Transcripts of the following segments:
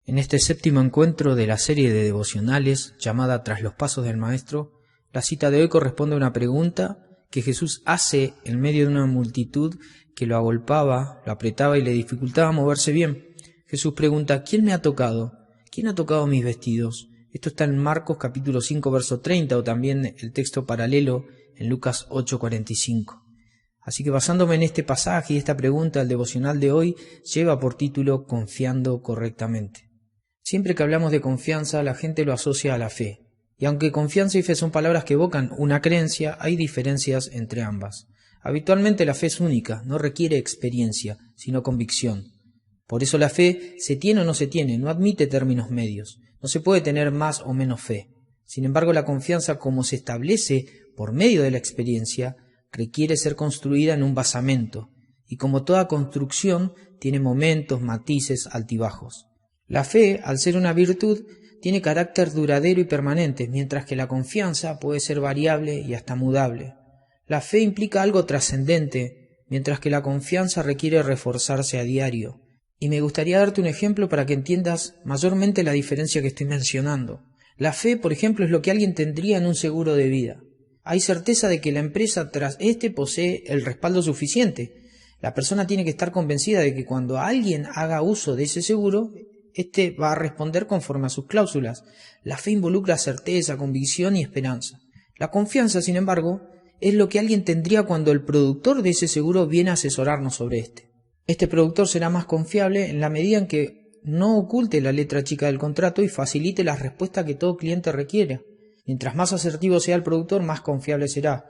En este séptimo encuentro de la serie de devocionales llamada Tras los Pasos del Maestro, la cita de hoy corresponde a una pregunta que Jesús hace en medio de una multitud que lo agolpaba, lo apretaba y le dificultaba moverse bien. Jesús pregunta: ¿quién me ha tocado? ¿Quién ha tocado mis vestidos? Esto está en Marcos capítulo 5, verso 30, o también el texto paralelo en Lucas 8:45. Así que basándome en este pasaje y esta pregunta, el devocional de hoy lleva por título Confiando correctamente. Siempre que hablamos de confianza, la gente lo asocia a la fe. Y aunque confianza y fe son palabras que evocan una creencia, hay diferencias entre ambas. Habitualmente la fe es única, no requiere experiencia, sino convicción. Por eso la fe se tiene o no se tiene, no admite términos medios. No se puede tener más o menos fe. Sin embargo, la confianza, como se establece por medio de la experiencia, requiere ser construida en un basamento. Y como toda construcción, tiene momentos, matices, altibajos. La fe, al ser una virtud, tiene carácter duradero y permanente, mientras que la confianza puede ser variable y hasta mudable. La fe implica algo trascendente, mientras que la confianza requiere reforzarse a diario. Y me gustaría darte un ejemplo para que entiendas mayormente la diferencia que estoy mencionando. La fe, por ejemplo, es lo que alguien tendría en un seguro de vida. Hay certeza de que la empresa tras este posee el respaldo suficiente. La persona tiene que estar convencida de que cuando alguien haga uso de ese seguro, este va a responder conforme a sus cláusulas. La fe involucra certeza, convicción y esperanza. La confianza, sin embargo, es lo que alguien tendría cuando el productor de ese seguro viene a asesorarnos sobre este. Este productor será más confiable en la medida en que no oculte la letra chica del contrato y facilite la respuesta que todo cliente requiere. Mientras más asertivo sea el productor, más confiable será.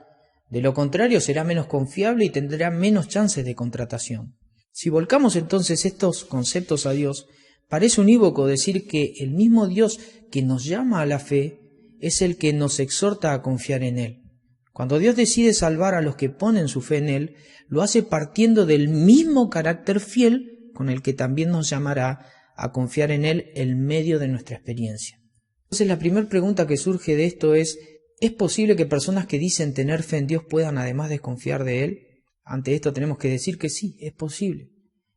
De lo contrario, será menos confiable y tendrá menos chances de contratación. Si volcamos entonces estos conceptos a Dios, parece unívoco decir que el mismo Dios que nos llama a la fe es el que nos exhorta a confiar en Él. Cuando Dios decide salvar a los que ponen su fe en Él, lo hace partiendo del mismo carácter fiel con el que también nos llamará a confiar en Él en medio de nuestra experiencia. Entonces la primera pregunta que surge de esto ¿es posible que personas que dicen tener fe en Dios puedan además desconfiar de Él? Ante esto tenemos que decir que sí, es posible.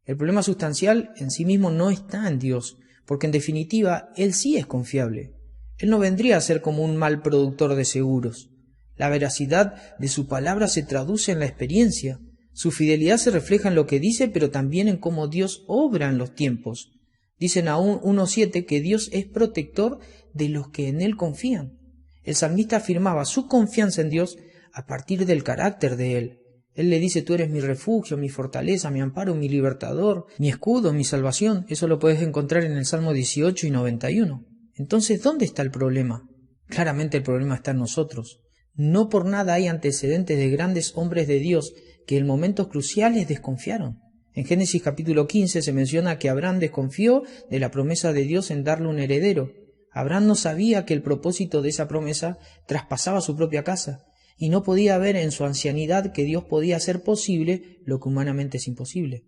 El problema sustancial en sí mismo no está en Dios, porque en definitiva Él sí es confiable. Él no vendría a ser como un mal productor de seguros. La veracidad de su palabra se traduce en la experiencia. Su fidelidad se refleja en lo que dice, pero también en cómo Dios obra en los tiempos. Dicen aún 1:7 que Dios es protector de los que en Él confían. El salmista afirmaba su confianza en Dios a partir del carácter de Él. Él le dice: tú eres mi refugio, mi fortaleza, mi amparo, mi libertador, mi escudo, mi salvación. Eso lo puedes encontrar en el Salmo 18 y 91. Entonces, ¿dónde está el problema? Claramente el problema está en nosotros. No por nada hay antecedentes de grandes hombres de Dios que en momentos cruciales desconfiaron. En Génesis capítulo 15 se menciona que Abraham desconfió de la promesa de Dios en darle un heredero. Abraham no sabía que el propósito de esa promesa traspasaba su propia casa y no podía ver en su ancianidad que Dios podía hacer posible lo que humanamente es imposible.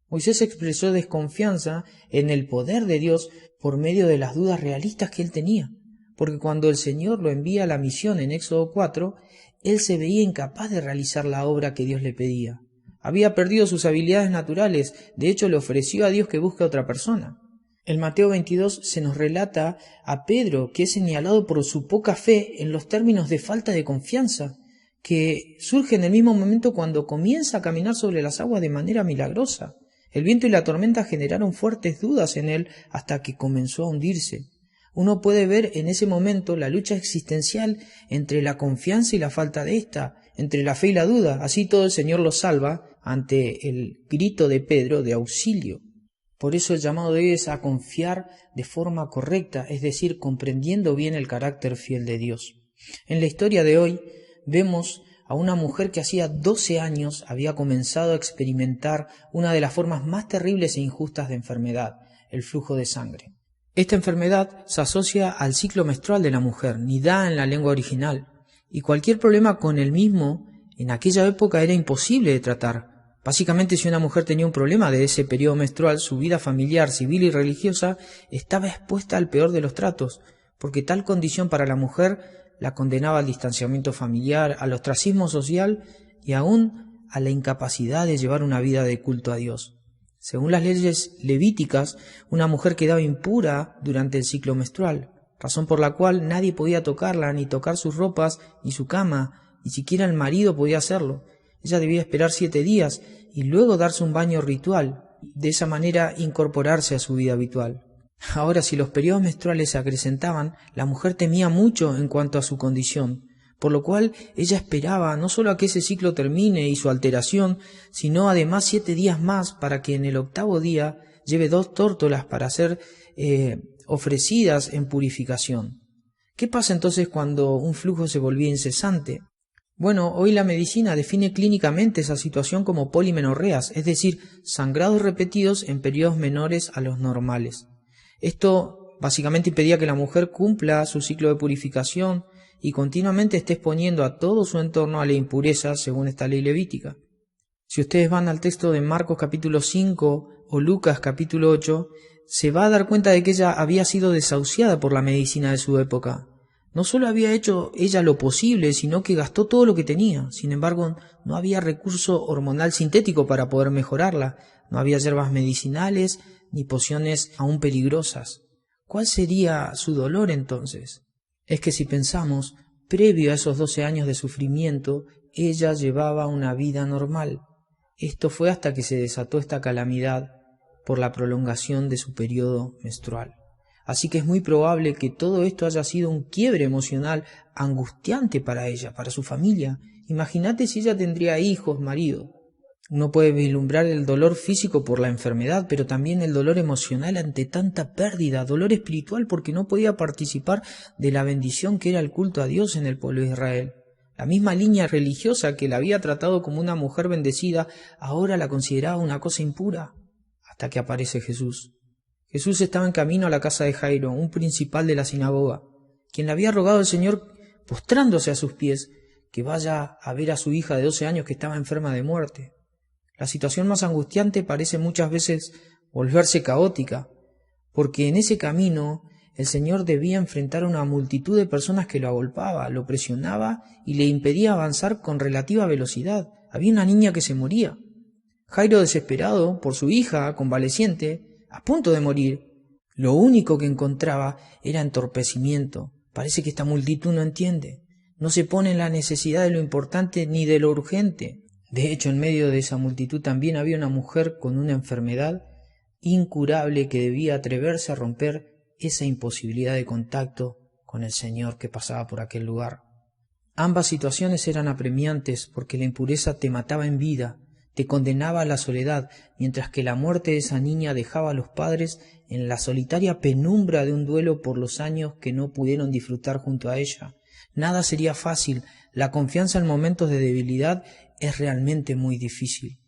Moisés expresó desconfianza en el poder de Dios por medio de las dudas realistas que él tenía, porque cuando el Señor lo envía a la misión en Éxodo 4, él se veía incapaz de realizar la obra que Dios le pedía. Había perdido sus habilidades naturales, de hecho le ofreció a Dios que busque a otra persona. En Mateo 22 se nos relata a Pedro, que es señalado por su poca fe en los términos de falta de confianza, que surge en el mismo momento cuando comienza a caminar sobre las aguas de manera milagrosa. El viento y la tormenta generaron fuertes dudas en él hasta que comenzó a hundirse. Uno puede ver en ese momento la lucha existencial entre la confianza y la falta de esta, entre la fe y la duda. Así todo el Señor lo salva ante el grito de Pedro de auxilio. Por eso el llamado de hoy es a confiar de forma correcta, es decir, comprendiendo bien el carácter fiel de Dios. En la historia de hoy vemos a una mujer que hacía 12 años había comenzado a experimentar una de las formas más terribles e injustas de enfermedad, el flujo de sangre. Esta enfermedad se asocia al ciclo menstrual de la mujer, nidá en la lengua original, y cualquier problema con el mismo en aquella época era imposible de tratar. Básicamente, si una mujer tenía un problema de ese periodo menstrual, su vida familiar, civil y religiosa estaba expuesta al peor de los tratos, porque tal condición para la mujer la condenaba al distanciamiento familiar, al ostracismo social y aún a la incapacidad de llevar una vida de culto a Dios. Según las leyes levíticas, una mujer quedaba impura durante el ciclo menstrual, razón por la cual nadie podía tocarla, ni tocar sus ropas, ni su cama, ni siquiera el marido podía hacerlo. Ella debía esperar 7 días y luego darse un baño ritual, de esa manera incorporarse a su vida habitual. Ahora, si los periodos menstruales se acrecentaban, la mujer temía mucho en cuanto a su condición, por lo cual ella esperaba no solo a que ese ciclo termine y su alteración, sino además 7 días más para que en el 8º día lleve 2 tórtolas para ser ofrecidas en purificación. ¿Qué pasa entonces cuando un flujo se volvía incesante? Bueno, hoy la medicina define clínicamente esa situación como polimenorreas, es decir, sangrados repetidos en periodos menores a los normales. Esto básicamente impedía que la mujer cumpla su ciclo de purificación y continuamente esté exponiendo a todo su entorno a la impureza según esta ley levítica. Si ustedes van al texto de Marcos capítulo 5 o Lucas capítulo 8, se va a dar cuenta de que ella había sido desahuciada por la medicina de su época. No solo había hecho ella lo posible, sino que gastó todo lo que tenía. Sin embargo, no había recurso hormonal sintético para poder mejorarla. No había hierbas medicinales ni pociones aún peligrosas. ¿Cuál sería su dolor entonces? Es que si pensamos, previo a esos 12 años de sufrimiento, ella llevaba una vida normal. Esto fue hasta que se desató esta calamidad por la prolongación de su periodo menstrual. Así que es muy probable que todo esto haya sido un quiebre emocional angustiante para ella, para su familia. Imagínate si ella tendría hijos, marido. Uno puede vislumbrar el dolor físico por la enfermedad, pero también el dolor emocional ante tanta pérdida, dolor espiritual porque no podía participar de la bendición que era el culto a Dios en el pueblo de Israel. La misma línea religiosa que la había tratado como una mujer bendecida, ahora la consideraba una cosa impura, hasta que aparece Jesús. Jesús estaba en camino a la casa de Jairo, un principal de la sinagoga, quien le había rogado al Señor, postrándose a sus pies, que vaya a ver a su hija de 12 años que estaba enferma de muerte. La situación más angustiante parece muchas veces volverse caótica, porque en ese camino el Señor debía enfrentar a una multitud de personas que lo agolpaba, lo presionaba y le impedía avanzar con relativa velocidad. Había una niña que se moría. Jairo, desesperado por su hija convaleciente, a punto de morir, lo único que encontraba era entorpecimiento. Parece que esta multitud no entiende, no se pone en la necesidad de lo importante ni de lo urgente. De hecho, en medio de esa multitud también había una mujer con una enfermedad incurable que debía atreverse a romper esa imposibilidad de contacto con el Señor que pasaba por aquel lugar. Ambas situaciones eran apremiantes porque la impureza te mataba en vida, te condenaba a la soledad, mientras que la muerte de esa niña dejaba a los padres en la solitaria penumbra de un duelo por los años que no pudieron disfrutar junto a ella. Nada sería fácil, la confianza en momentos de debilidad es realmente muy difícil.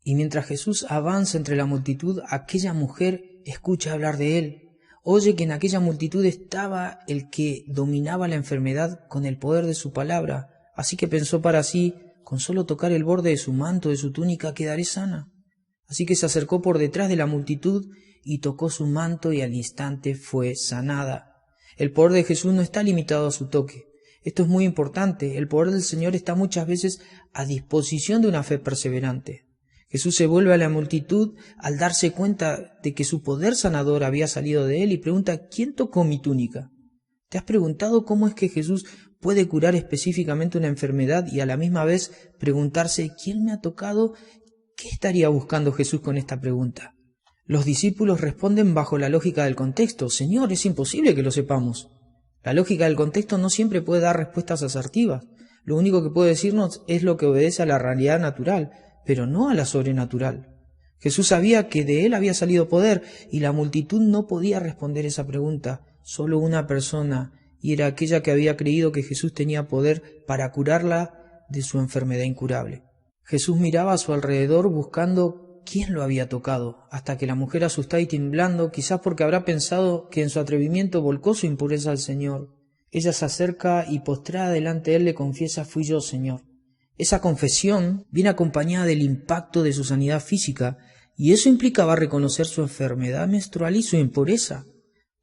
Y mientras Jesús avanza entre la multitud, aquella mujer escucha hablar de él. Oye que en aquella multitud estaba el que dominaba la enfermedad con el poder de su palabra, así que pensó para sí, con solo tocar el borde de su manto, de su túnica, quedaré sana. Así que se acercó por detrás de la multitud y tocó su manto y al instante fue sanada. El poder de Jesús no está limitado a su toque. Esto es muy importante. El poder del Señor está muchas veces a disposición de una fe perseverante. Jesús se vuelve a la multitud al darse cuenta de que su poder sanador había salido de él y pregunta, ¿quién tocó mi túnica? ¿Te has preguntado cómo es que Jesús puede curar específicamente una enfermedad y a la misma vez preguntarse, ¿quién me ha tocado? ¿Qué estaría buscando Jesús con esta pregunta? Los discípulos responden bajo la lógica del contexto. Señor, es imposible que lo sepamos. La lógica del contexto no siempre puede dar respuestas asertivas. Lo único que puede decirnos es lo que obedece a la realidad natural, pero no a la sobrenatural. Jesús sabía que de él había salido poder y la multitud no podía responder esa pregunta. Solo una persona, y era aquella que había creído que Jesús tenía poder para curarla de su enfermedad incurable. Jesús miraba a su alrededor buscando quién lo había tocado, hasta que la mujer, asustada y temblando, quizás porque habrá pensado que en su atrevimiento volcó su impureza al Señor, ella se acerca y postrada delante de él le confiesa, fui yo, Señor. Esa confesión viene acompañada del impacto de su sanidad física, y eso implicaba reconocer su enfermedad menstrual y su impureza,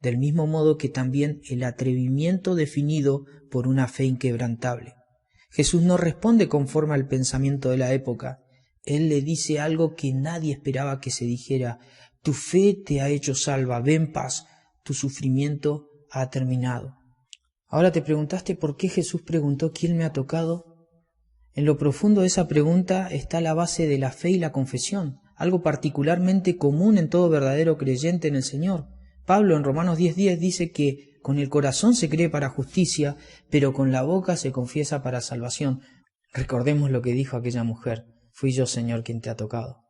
del mismo modo que también el atrevimiento definido por una fe inquebrantable. Jesús no responde conforme al pensamiento de la época. Él le dice algo que nadie esperaba que se dijera: tu fe te ha hecho salva, ve en paz, tu sufrimiento ha terminado. Ahora te preguntaste por qué Jesús preguntó ¿quién me ha tocado? En lo profundo de esa pregunta está la base de la fe y la confesión, algo particularmente común en todo verdadero creyente en el Señor. Pablo en Romanos 10:10 dice que con el corazón se cree para justicia, pero con la boca se confiesa para salvación. Recordemos lo que dijo aquella mujer: fui yo, Señor, quien te ha tocado.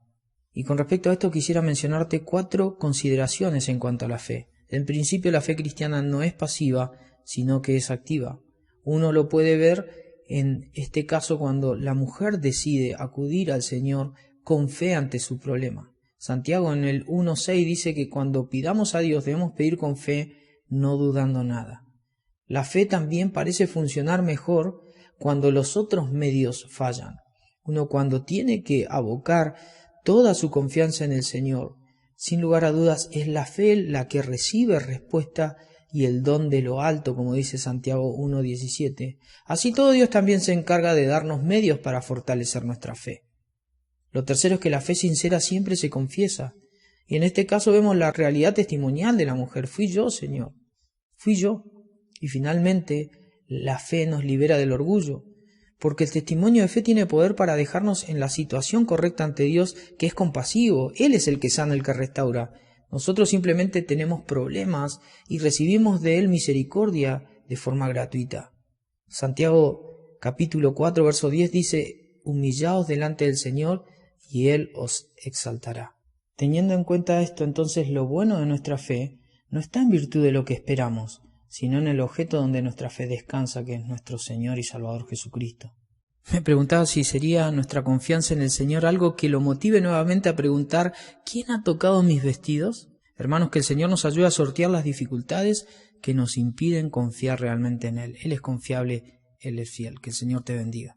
Y con respecto a esto quisiera mencionarte 4 consideraciones en cuanto a la fe. En principio, la fe cristiana no es pasiva, sino que es activa. Uno lo puede ver en este caso cuando la mujer decide acudir al Señor con fe ante su problema. Santiago en el 1:6 dice que cuando pidamos a Dios debemos pedir con fe, no dudando nada. La fe también parece funcionar mejor cuando los otros medios fallan. Uno cuando tiene que abocar toda su confianza en el Señor, sin lugar a dudas es la fe la que recibe respuesta y el don de lo alto, como dice Santiago 1:17. Así todo, Dios también se encarga de darnos medios para fortalecer nuestra fe. Lo tercero es que la fe sincera siempre se confiesa. Y en este caso vemos la realidad testimonial de la mujer. Fui yo, Señor. Fui yo. Y finalmente, la fe nos libera del orgullo, porque el testimonio de fe tiene poder para dejarnos en la situación correcta ante Dios, que es compasivo. Él es el que sana, el que restaura. Nosotros simplemente tenemos problemas y recibimos de Él misericordia de forma gratuita. Santiago capítulo 4, verso 10 dice: humillaos delante del Señor y Él os exaltará. Teniendo en cuenta esto, entonces lo bueno de nuestra fe no está en virtud de lo que esperamos, sino en el objeto donde nuestra fe descansa, que es nuestro Señor y Salvador Jesucristo. Me preguntaba si sería nuestra confianza en el Señor algo que lo motive nuevamente a preguntar: ¿quién ha tocado mis vestidos? Hermanos, que el Señor nos ayude a sortear las dificultades que nos impiden confiar realmente en Él. Él es confiable, Él es fiel. Que el Señor te bendiga.